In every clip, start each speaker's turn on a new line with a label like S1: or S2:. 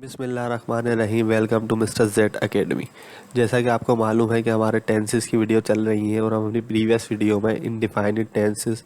S1: बिस्मिल्लाहिर्रहमानिर्रहीम। Welcome to Mister Z Academy. जैसा कि आपको मालूम है कि हमारे टेंसेस की वीडियो चल रही है और हम अपनी प्रीवियस वीडियो में इनडिफाइनिड टेंसेस,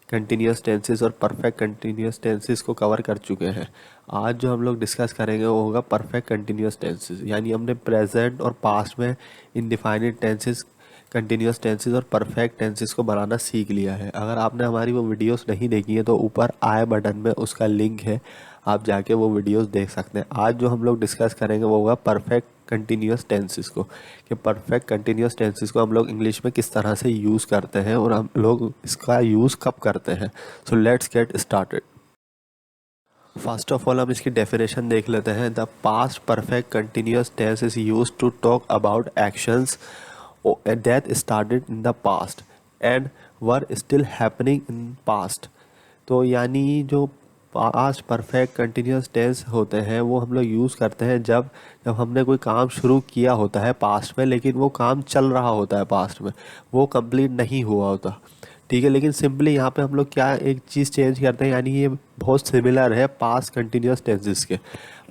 S1: कंटिन्यूस टेंसेस और परफेक्ट कंटिन्यूस टेंसेस को कवर कर चुके हैं। आज जो हम लोग डिस्कस करेंगे वो होगा परफेक्ट कंटिन्यूस टेंसेस, यानी हमने प्रेजेंट और पास्ट में इनडिफाइनिड टेंसेस, कंटिन्यूस टेंसेस और परफेक्ट टेंसेस को बनाना सीख लिया है। अगर आपने हमारी वो वीडियोस नहीं देखी है तो ऊपर आई बटन में उसका लिंक है, आप जाके वो वीडियोस देख सकते हैं। आज जो हम लोग डिस्कस करेंगे वो होगा परफेक्ट कंटिन्यूस टेंसेस को, कि परफेक्ट कंटिन्यूस टेंसेस को हम लोग इंग्लिश में किस तरह से यूज़ करते हैं और हम लोग इसका यूज़ कब करते हैं। So let's get started. First of all हम इसकी डेफिनेशन देख लेते हैं। The past perfect continuous tense is use to talk about actions that started in the past and were still happening in past। तो यानी जो पास्ट परफेक्ट कंटिन्यूस टेंस होते हैं वो हम लोग यूज़ करते हैं जब जब हमने कोई काम शुरू किया होता है पास्ट में, लेकिन वो काम चल रहा होता है पास्ट में, वो कंप्लीट नहीं हुआ होता। ठीक है, लेकिन सिंपली यहाँ पे हम लोग क्या एक चीज़ चेंज करते हैं, यानी ये बहुत सिमिलर है पास्ट कंटिन्यूस टेंसेस के।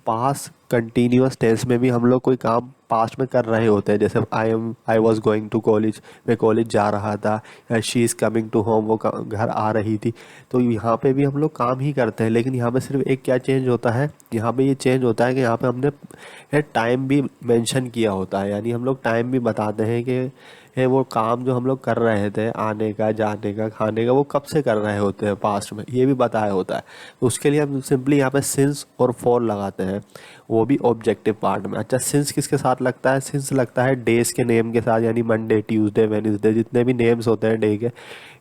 S1: पास्ट कंटिन्यूस टेंस में भी हम लोग कोई काम पास्ट में कर रहे होते हैं, जैसे I was going to college, मैं कॉलेज जा रहा था, या she is coming to home, वो घर आ रही थी। तो यहाँ पे भी हम लोग काम ही करते हैं, लेकिन यहाँ पे सिर्फ एक क्या चेंज होता है, यहाँ पे ये चेंज होता है कि यहाँ पे हमने टाइम भी मेंशन किया होता है, यानी हम लोग टाइम भी बताते हैं कि वो काम जो हम लोग कर रहे थे, आने का, जाने का, खाने का, वो कब से कर रहे होते हैं पास्ट में, ये भी बताया होता है। तो उसके लिए हम सिंपली यहाँ पे सिंस और फॉर लगाते हैं, वो भी ऑब्जेक्टिव पार्ट में। अच्छा, सिंस किसके साथ लगता है? सिंस लगता है डेज के नेम के साथ, यानी मंडे, ट्यूसडे, वेडनेसडे, जितने भी नेम्स होते हैं डे के।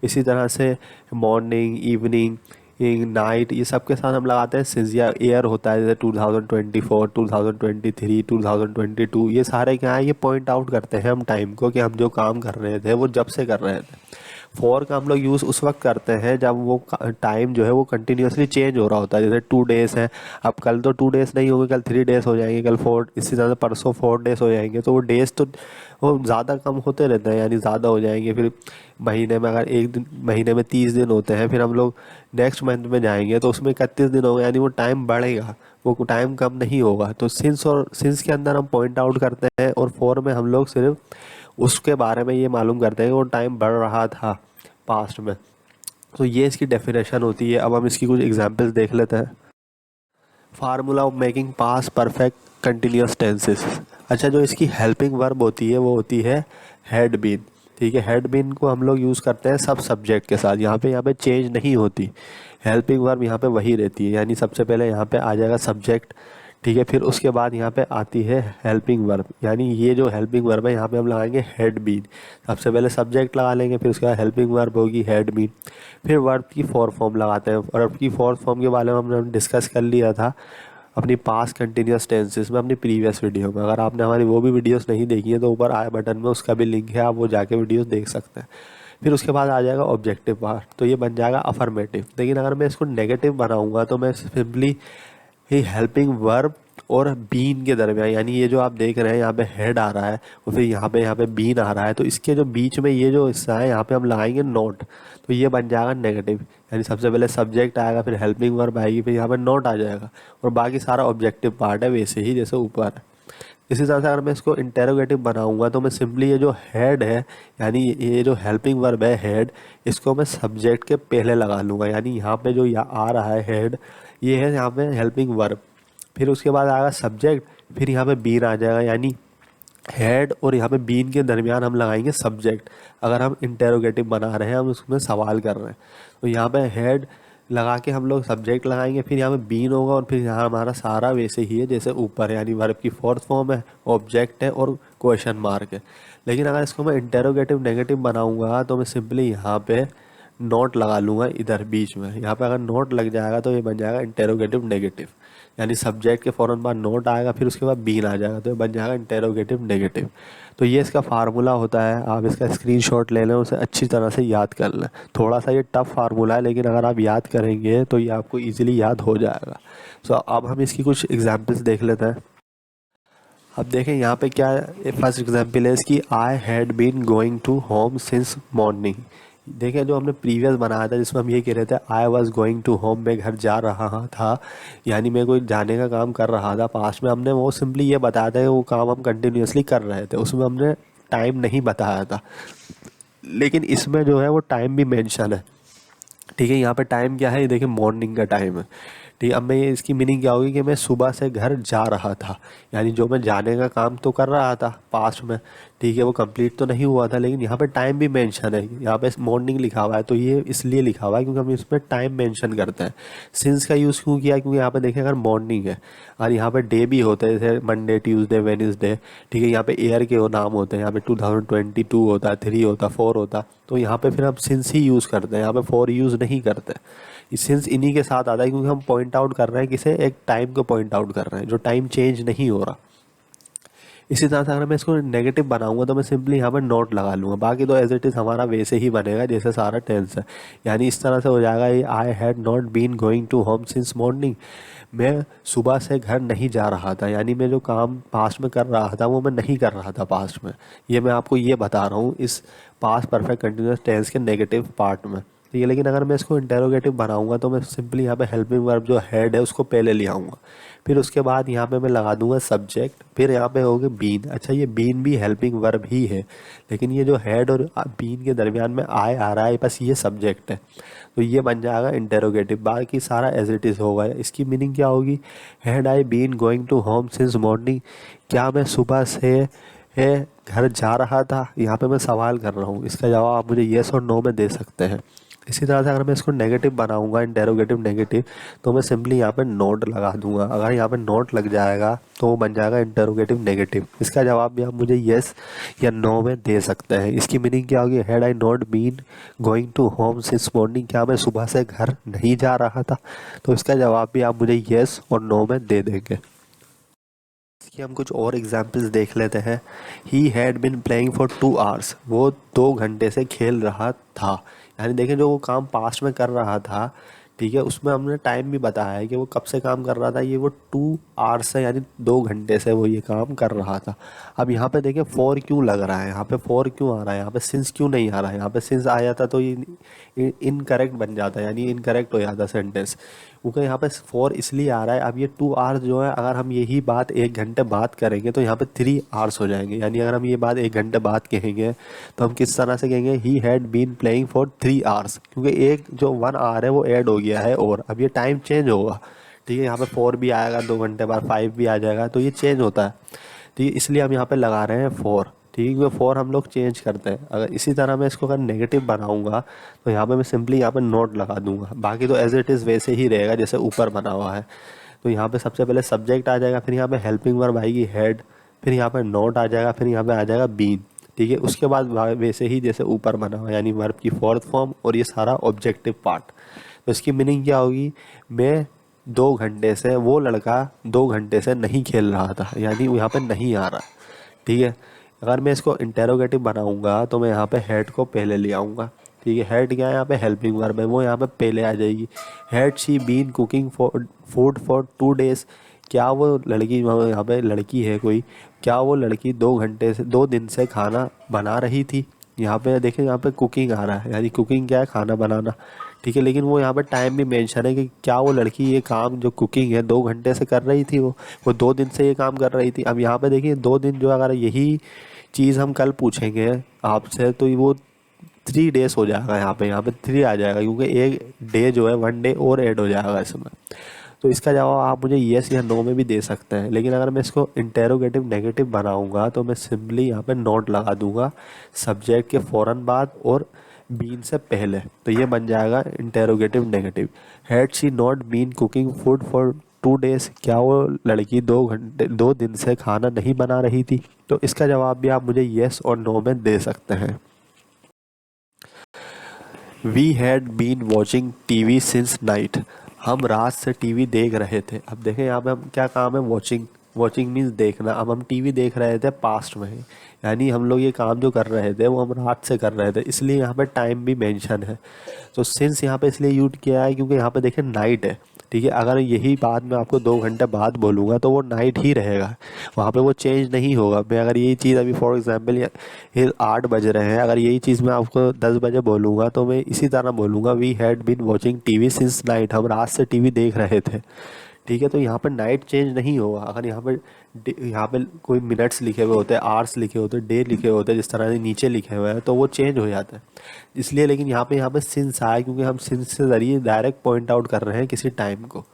S1: इसी तरह से मॉर्निंग, इवनिंग, नाइट, ये सब के साथ हम लगाते हैं सिंस। या ईयर होता है जैसे 2024, 2023, 2022, ये सारे क्या है, ये पॉइंट आउट करते हैं हम टाइम को, कि हम जो काम कर रहे थे वो जब से कर रहे थे। फॉर का हम लोग यूज़ उस वक्त करते हैं जब वो टाइम जो है वो कंटिन्यूसली चेंज हो रहा होता है। जैसे 2 डेज़ है, अब कल तो 2 डेज़ नहीं होंगे, कल 3 डेज़ हो जाएंगे, कल 4, इसी तरह से परसों 4 डेज़ हो जाएंगे। तो वो डेज़ तो वो ज़्यादा कम होते रहते हैं, यानी ज़्यादा हो जाएंगे। फिर महीने में अगर एक दिन, महीने में 30 दिन होते हैं, फिर हम लोग नेक्स्ट मंथ में जाएंगे तो उसमें 31 दिन होगा, यानी वो टाइम बढ़ेगा, वो टाइम कम नहीं होगा। तो सिंस और सिंस के अंदर हम पॉइंट आउट करते हैं, और फॉर में हम लोग सिर्फ उसके बारे में ये मालूम करते हैं कि वो टाइम बढ़ रहा था पास्ट में। तो ये इसकी डेफिनेशन होती है। अब हम इसकी कुछ एग्जांपल्स देख लेते हैं। Formula of making past perfect continuous tenses. अच्छा, जो इसकी हेल्पिंग वर्ब होती है वो होती है हैड बीन। ठीक है, हैड बीन को हम लोग यूज़ करते हैं सब सब्जेक्ट के साथ। यहाँ पे चेंज नहीं होती, हेल्पिंग वर्ब यहाँ पे वही रहती है, यानी सबसे पहले यहाँ पे आ जाएगा सब्जेक्ट। ठीक है, फिर उसके बाद यहाँ पे आती है हेल्पिंग वर्ब, यानी ये जो हेल्पिंग वर्ब है यहाँ पे हम लगाएंगे हैड बीन। सबसे पहले सब्जेक्ट लगा लेंगे, फिर उसके बाद हेल्पिंग वर्ब होगी हैड बीन। फिर वर्ब की फॉर फॉर्म लगाते हैं। वर्ब की फॉर फॉर्म के बारे में हमने डिस्कस कर लिया था अपनी पास्ट कंटिन्यूस टेंसेस में अपनी प्रीवियस वीडियो में। अगर आपने हमारी वो भी वीडियोस नहीं देखी है तो ऊपर आई बटन में उसका भी लिंक है, आप वो जाके वीडियोस देख सकते हैं। फिर उसके बाद आ जाएगा ऑब्जेक्टिव पार्ट, तो ये बन जाएगा अफर्मेटिव। लेकिन अगर मैं इसको नेगेटिव बनाऊंगा तो मैं सिंपली ही हेल्पिंग वर्ब और बीन के दरमियान, यानी ये जो आप देख रहे हैं यहाँ पे हेड आ रहा है और फिर यहाँ पे बीन आ रहा है, तो इसके जो बीच में ये जो हिस्सा है यहाँ पे हम लगाएंगे नोट, तो ये बन जाएगा नेगेटिव। यानी सबसे पहले सब्जेक्ट आएगा, फिर हेल्पिंग वर्ब आएगी, फिर यहाँ पे नोट आ जाएगा, और बाकी सारा ऑब्जेक्टिव पार्ट है वैसे ही जैसे ऊपर है। इसी तरह से अगर मैं इसको इंटेरोगेटिव बनाऊंगा तो मैं सिंपली ये जो हेड है, यानी ये जो हेल्पिंग वर्ब है हेड, इसको मैं सब्जेक्ट के पहले लगा लूँगा, यानी यहाँ पे जो आ रहा है हेड, ये है यहाँ पे हेल्पिंग वर्ब। फिर उसके बाद आएगा सब्जेक्ट, फिर यहाँ पे बीन आ जाएगा, यानी हेड और यहाँ पे बीन के दरमियान हम लगाएंगे सब्जेक्ट। अगर हम इंटेरोगेटिव बना रहे हैं, हम उसमें सवाल कर रहे हैं, तो यहाँ पे हेड लगा के हम लोग सब्जेक्ट लगाएंगे, फिर यहाँ पे बीन होगा, और फिर यहाँ हमारा सारा वैसे ही है जैसे ऊपर है, यानी वर्ब की फोर्थ फॉर्म है, ऑब्जेक्ट है और क्वेश्चन मार्क है। लेकिन अगर इसको मैं इंटेरोगेटिव नेगेटिव बनाऊंगा तो मैं सिंपली यहाँ पे नोट लगा लूँगा इधर बीच में। यहाँ पे अगर नोट लग जाएगा तो ये बन जाएगा इंटेरोगेटिव नेगेटिव, यानी सब्जेक्ट के फ़ौरन बाद नोट आएगा, फिर उसके बाद बीन आ जाएगा, तो ये बन जाएगा इंटेरोगेटिव नेगेटिव। तो ये इसका फार्मूला होता है, आप इसका स्क्रीनशॉट ले लें, उसे अच्छी तरह से याद कर लें। थोड़ा सा ये टफ फार्मूला है, लेकिन अगर आप याद करेंगे तो ये आपको ईजिली याद हो जाएगा। सो अब हम इसकी कुछ एग्जाम्पल्स देख लेते हैं। अब देखें यहाँ पे क्या फर्स्ट एग्जाम्पल है इसकी, I had been going to home since morning. देखिए जो हमने प्रीवियस बनाया था जिसमें हम ये कह रहे थे I was going to home, मैं घर जा रहा था, यानी मैं कोई जाने का काम कर रहा था पास्ट में, हमने वो सिंपली ये बताया था कि वो काम हम कंटिन्यूसली कर रहे थे, उसमें हमने टाइम नहीं बताया था। लेकिन इसमें जो है वो टाइम भी मेंशन है। ठीक है, यहाँ पे टाइम क्या है, ये देखिए मॉर्निंग का टाइम है। ठीक है, अब मैं ये इसकी मीनिंग क्या होगी कि मैं सुबह से घर जा रहा था, यानी जो मैं जाने का काम तो कर रहा था पास्ट में, ठीक है, वो कंप्लीट तो नहीं हुआ था, लेकिन यहाँ पे टाइम भी मेंशन है, यहाँ पे मॉर्निंग लिखा हुआ है, तो ये इसलिए लिखा हुआ है क्योंकि हम इसमें टाइम मेंशन करते हैं। सिंस का यूज़ क्यों किया, क्योंकि यहाँ पे देखिए अगर मॉर्निंग है और यहाँ पे डे भी होते हैं, जैसे मंडे, ट्यूसडे, वेडनेसडे, ठीक है, यहाँ पे ईयर के वो नाम होते हैं, यहाँ पे 2022 होता है, 3 होता है, 4 होता है, तो यहाँ पे फिर हम सिंस ही यूज़ करते हैं, यहाँ पे फॉर यूज़ नहीं करते। सिंस इन्हीं के साथ आता है क्योंकि हम पॉइंट आउट कर रहे हैं किसे, एक टाइम को पॉइंट आउट कर रहे हैं जो टाइम चेंज नहीं हो रहा। इसी तरह से अगर मैं इसको नेगेटिव बनाऊंगा तो मैं सिंपली यहाँ पर नोट लगा लूँगा, बाकी तो एज इट इज़ हमारा वैसे ही बनेगा जैसे सारा टेंस है। यानी इस तरह से हो जाएगा, I had not been going to home since morning, मैं सुबह से घर नहीं जा रहा था, यानी मैं जो काम पास्ट में कर रहा था वो मैं नहीं कर रहा था पास्ट में। ये मैं आपको ये बता रहा हूँ इस पास्ट परफेक्ट कंटिन्यूअस टेंस के नेगेटिव पार्ट में। ठीक है, लेकिन अगर मैं इसको इंटेरोगेटिव बनाऊंगा तो मैं सिंपली यहाँ पे हेल्पिंग वर्ब जो हेड है उसको पहले ले आऊँगा, फिर उसके बाद यहाँ पे मैं लगा दूंगा सब्जेक्ट, फिर यहाँ पे होगा बीन। अच्छा, ये बीन भी हेल्पिंग वर्ब ही है, लेकिन ये जो हेड और बीन के दरमियान में आए आ रहा है, बस ये सब्जेक्ट है, तो ये बन जाएगा इंटेरोगेटिव, बाकी सारा एज इट इज़ होगा। इसकी मीनिंग क्या होगी, had I been going to home since morning, क्या मैं सुबह से घर जा रहा था। यहाँ पे मैं सवाल कर रहा हूँ, इसका जवाब आप मुझे येस और नो में दे सकते हैं। इसी तरह से अगर मैं इसको नेगेटिव बनाऊंगा, इंटेरोगेटिव नेगेटिव, तो मैं सिंपली यहाँ पे नोट लगा दूंगा। अगर यहाँ पे नोट लग जाएगा तो वो बन जाएगा इंटेरोगेटिव नेगेटिव। इसका जवाब भी आप मुझे येस या नो में दे सकते हैं। इसकी मीनिंग क्या होगी, had I not been going to home since morning, क्या मैं सुबह से घर नहीं जा रहा था, तो इसका जवाब भी आप मुझे येस और नो में दे देंगे। इसकी हम कुछ और एग्जाम्पल्स देख लेते हैं। He had been playing for 2 hours, वो 2 घंटे से खेल रहा था, यानी देखें जो वो काम पास्ट में कर रहा था, ठीक है, उसमें हमने टाइम भी बताया है कि वो कब से काम कर रहा था, ये वो 2 आवर्स है, यानी 2 घंटे से वो ये काम कर रहा था। अब यहाँ पे देखिए फॉर क्यों लग रहा है, यहाँ पे फॉर क्यों आ रहा है, यहाँ पे सिंस क्यों नहीं आ रहा है। यहाँ पे सिंस आ जाता तो ये इनकरेक्ट बन जाता है, यानी इनकरेक्ट हो जाता सेंटेंस, क्योंकि यहाँ पे फॉर इसलिए आ रहा है। अब ये 2 आवर्स जो है, अगर हम यही बात 1 घंटे बाद करेंगे तो यहाँ पे 3 आवर्स हो जाएंगे, यानी अगर हम ये बात 1 घंटे बाद कहेंगे तो हम किस तरह से कहेंगे, he had been playing for 3 hours, क्योंकि एक जो 1 आवर है वो ऐड हो गया है और अब ये टाइम चेंज होगा। ठीक है, यहाँ पे 4 भी आएगा 2 घंटे बाद, 5 भी आ जाएगा, तो ये चेंज होता है। ठीक है, इसलिए हम यहाँ पे लगा रहे हैं 4। ठीक है, क्योंकि 4 हम लोग चेंज करते हैं। अगर इसी तरह मैं इसको अगर नेगेटिव बनाऊंगा तो यहाँ पे मैं सिंपली यहाँ पे नोट लगा दूंगा, बाकी तो एज इट इज़ वैसे ही रहेगा जैसे ऊपर बना हुआ है। तो यहाँ पे सबसे पहले सब्जेक्ट आ जाएगा, फिर यहाँ पे हेल्पिंग वर्ब आएगी हेड, फिर यहाँ पे नोट आ जाएगा, फिर यहाँ पे आ जाएगा बीन। ठीक है, उसके बाद वैसे ही जैसे ऊपर बना हुआ, यानी वर्ब की 4th फॉर्म और ये सारा ऑब्जेक्टिव पार्ट। तो इसकी मीनिंग क्या होगी, मैं 2 घंटे से, वो लड़का 2 घंटे से नहीं खेल रहा था, यानी यहाँ पे नहीं आ रहा। ठीक है, अगर मैं इसको इंटेरोगेटिव बनाऊंगा तो मैं यहाँ पे हेड को पहले ले आऊँगा। ठीक है, हेड क्या है, यहाँ पे हेल्पिंग वर्ब है, वो यहाँ पे पहले आ जाएगी। Had she been cooking for food for 2 days, क्या वो लड़की, यहाँ पे लड़की है कोई, क्या वो लड़की 2 घंटे से, 2 दिन से खाना बना रही थी। यहाँ पे देखिए, यहाँ पे कुकिंग आ रहा है, यानी कुकिंग क्या है, खाना बनाना। ठीक है, लेकिन वो यहाँ पे टाइम भी मेंशन है कि क्या वो लड़की ये काम जो कुकिंग है 2 घंटे से कर रही थी, वो 2 दिन से ये काम कर रही थी। अब यहाँ पे देखिए 2 दिन जो, अगर यही चीज़ हम कल पूछेंगे आपसे तो वो 3 डेज हो जाएगा, यहाँ पे 3 आ जाएगा, क्योंकि एक डे जो है 1 डे और ऐड हो जाएगा इसमें। तो इसका जवाब आप मुझे येस या नो में भी दे सकते हैं। लेकिन अगर मैं इसको इंटेरोगेटिव नेगेटिव बनाऊंगा तो मैं सिंपली यहाँ पे नोट लगा दूंगा सब्जेक्ट के फ़ौरन बाद और बीन से पहले, तो ये बन जाएगा interrogative negative. Had she not been cooking food for 2 days, क्या वो लड़की 2 दिन से खाना नहीं बना रही थी। तो इसका जवाब भी आप मुझे येस और नो में दे सकते हैं। We had been watching TV since night, हम रात से टीवी देख रहे थे। अब देखें यहाँ पे हम क्या काम है, वॉचिंग, वॉचिंग मीन्स देखना। अब हम टीवी देख रहे थे पास्ट में, यानी हम लोग ये काम जो कर रहे थे वो हम रात से कर रहे थे, इसलिए यहाँ पे टाइम भी मेंशन है। तो सिंस यहाँ पे इसलिए यूज किया है क्योंकि यहाँ पे देखें नाइट है, ठीक है। अगर यही बात मैं आपको 2 घंटे बाद बोलूँगा तो वो नाइट ही रहेगा, वहाँ पे वो चेंज नहीं होगा। मैं अगर यही चीज़ अभी फॉर एग्जांपल ये 8 बज रहे हैं, अगर यही चीज़ मैं आपको 10 बजे बोलूँगा तो मैं इसी तरह बोलूँगा we had been watching TV since night, हम रात से टीवी देख रहे थे। ठीक है, तो यहाँ पर नाइट चेंज नहीं होगा। अगर यहाँ पे कोई मिनट्स लिखे हुए होते हैं, आवर्स लिखे होते हैं, डे लिखे होते हैं, जिस तरह से नीचे लिखे हुए हैं, तो वो चेंज हो जाता है इसलिए। लेकिन यहाँ पे सिंस आया क्योंकि हम सिंस से ज़रिए डायरेक्ट पॉइंट आउट कर रहे हैं किसी टाइम को।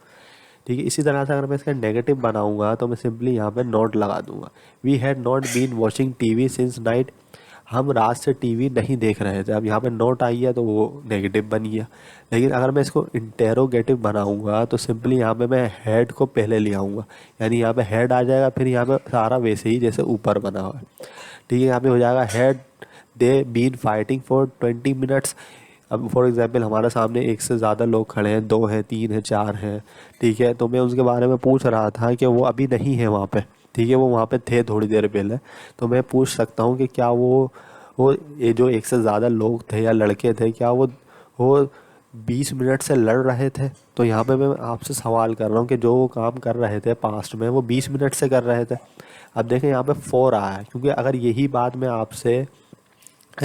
S1: ठीक है, इसी तरह से अगर मैं इसका नेगेटिव बनाऊंगा तो मैं सिंपली यहाँ पे नॉट लगा दूंगा। We had not been watching TV since night, हम रात से टीवी नहीं देख रहे थे। अब यहाँ पे नोट आई है तो वो नेगेटिव बन गया। लेकिन अगर मैं इसको इंटेरोगेटिव बनाऊंगा तो सिंपली यहाँ पे मैं हेड को पहले ले आऊँगा, यानी यहाँ पे हेड आ जाएगा, फिर यहाँ पे सारा वैसे ही जैसे ऊपर बना हुआ है। ठीक है, यहाँ पे हो जाएगा had they been fighting for 20 minutes. अब फॉर एग्जांपल हमारे सामने एक से ज़्यादा लोग खड़े हैं, 2 हैं, 3 हैं, 4 हैं। ठीक है, तो मैं उसके बारे में पूछ रहा था कि वो अभी नहीं है वहाँ पे। ठीक है, वो वहाँ पे थे थोड़ी देर पहले, तो मैं पूछ सकता हूँ कि क्या वो ये जो एक से ज़्यादा लोग थे या लड़के थे, क्या वो 20 मिनट से लड़ रहे थे। तो यहाँ पे मैं आपसे सवाल कर रहा हूँ कि जो वो काम कर रहे थे पास्ट में वो 20 मिनट से कर रहे थे। अब देखें यहाँ पे 4 आया है, क्योंकि अगर यही बात मैं आपसे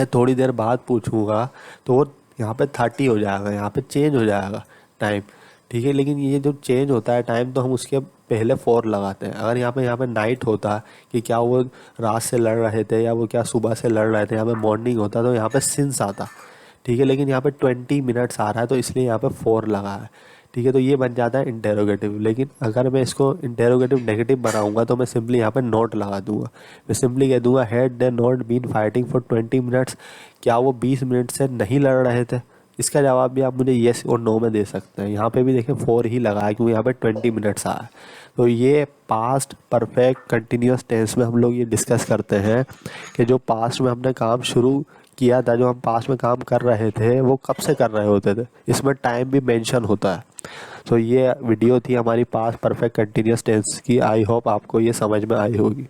S1: थोड़ी देर बाद पूछूंगा तो वो यहाँ पे 30 हो जाएगा, यहाँ पे चेंज हो जाएगा टाइम। ठीक है, लेकिन ये जो चेंज होता है टाइम तो हम उसके पहले 4 लगाते हैं। अगर यहाँ पे नाइट होता कि क्या वो रात से लड़ रहे थे या वो क्या सुबह से लड़ रहे थे, यहाँ पे मॉर्निंग होता तो यहाँ पे सिंस आता। ठीक है, लेकिन यहाँ पे 20 मिनट्स आ रहा है तो इसलिए यहाँ पे 4 लगा है। ठीक है, तो ये बन जाता है इंटेरोगेटिव। लेकिन अगर मैं इसको इंटेरोगेटिव नेगेटिव बनाऊंगा तो मैं सिंपली यहाँ पे नोट लगा दूंगा। मैं सिंपली कह दूंगा had they not been fighting for 20 minutes, क्या वो 20 मिनट से नहीं लड़ रहे थे। इसका जवाब भी आप मुझे येस और नो में दे सकते हैं। यहाँ पे भी देखें 4 ही लगा है क्योंकि यहाँ पे 20 मिनट्स आया है। तो ये पास्ट परफेक्ट कंटिन्यूस टेंस में हम लोग ये डिस्कस करते हैं कि जो पास्ट में हमने काम शुरू किया था, जो हम पास्ट में काम कर रहे थे, वो कब से कर रहे होते थे। इसमें टाइम भी मेंशन होता है। तो ये वीडियो थी हमारी पास्ट परफेक्ट कंटिन्यूस टेंस की। आई होप आपको ये समझ में आई होगी।